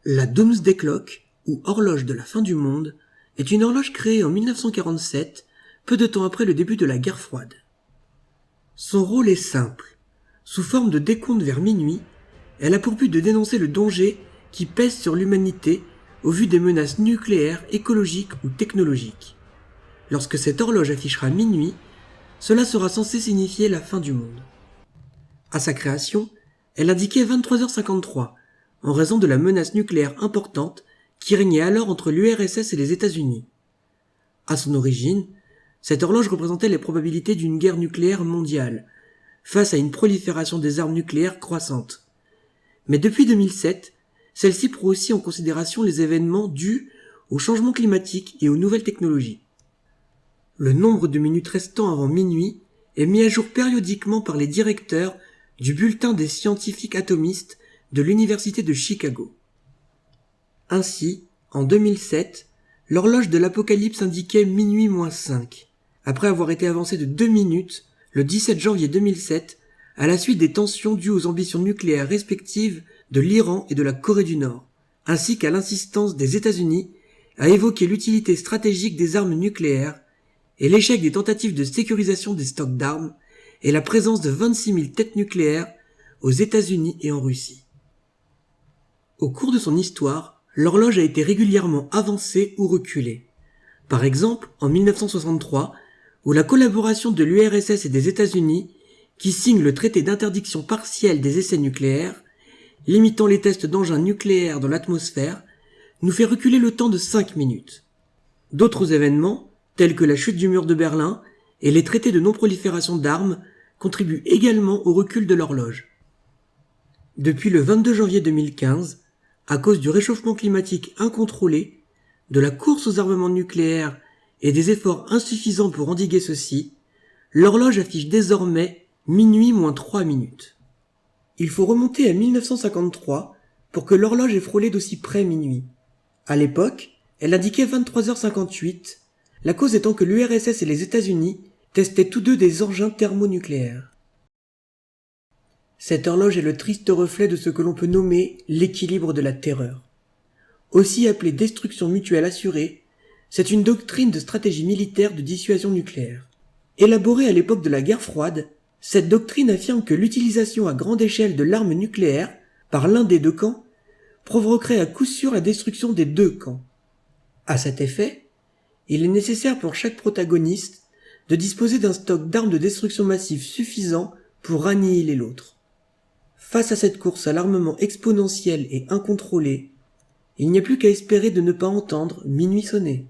La Doomsday Clock, ou horloge de la fin du monde, est une horloge créée en 1947, peu de temps après le début de la guerre froide. Son rôle est simple. Sous forme de décompte vers minuit, elle a pour but de dénoncer le danger qui pèse sur l'humanité au vu des menaces nucléaires, écologiques ou technologiques. Lorsque cette horloge affichera minuit, cela sera censé signifier la fin du monde. À sa création, elle indiquait 23h53, en raison de la menace nucléaire importante qui régnait alors entre l'URSS et les États-Unis. À son origine, cette horloge représentait les probabilités d'une guerre nucléaire mondiale, face à une prolifération des armes nucléaires croissante. Mais depuis 2007, celle-ci prend aussi en considération les événements dus au changement climatique et aux nouvelles technologies. Le nombre de minutes restant avant minuit est mis à jour périodiquement par les directeurs du bulletin des scientifiques atomistes de l'Université de Chicago. Ainsi, en 2007, l'horloge de l'apocalypse indiquait minuit moins 5, après avoir été avancée de 2 minutes le 17 janvier 2007 à la suite des tensions dues aux ambitions nucléaires respectives de l'Iran et de la Corée du Nord, ainsi qu'à l'insistance des États-Unis à évoquer l'utilité stratégique des armes nucléaires et l'échec des tentatives de sécurisation des stocks d'armes et la présence de 26 000 têtes nucléaires aux États-Unis et en Russie. Au cours de son histoire, l'horloge a été régulièrement avancée ou reculée. Par exemple, en 1963, où la collaboration de l'URSS et des États-Unis, qui signe le traité d'interdiction partielle des essais nucléaires, limitant les tests d'engins nucléaires dans l'atmosphère, nous fait reculer le temps de 5 minutes. D'autres événements, tels que la chute du mur de Berlin et les traités de non-prolifération d'armes, contribuent également au recul de l'horloge. Depuis le 22 janvier 2015, à cause du réchauffement climatique incontrôlé, de la course aux armements nucléaires et des efforts insuffisants pour endiguer ceux-ci, l'horloge affiche désormais minuit moins 3 minutes. Il faut remonter à 1953 pour que l'horloge ait frôlé d'aussi près minuit. À l'époque, elle indiquait 23h58, la cause étant que l'URSS et les États-Unis testaient tous deux des engins thermonucléaires. Cette horloge est le triste reflet de ce que l'on peut nommer l'équilibre de la terreur. Aussi appelée destruction mutuelle assurée, c'est une doctrine de stratégie militaire de dissuasion nucléaire. Élaborée à l'époque de la guerre froide, cette doctrine affirme que l'utilisation à grande échelle de l'arme nucléaire par l'un des deux camps provoquerait à coup sûr la destruction des deux camps. À cet effet, il est nécessaire pour chaque protagoniste de disposer d'un stock d'armes de destruction massive suffisant pour annihiler l'autre. Face à cette course à l'armement exponentielle et incontrôlée, il n'y a plus qu'à espérer de ne pas entendre minuit sonner.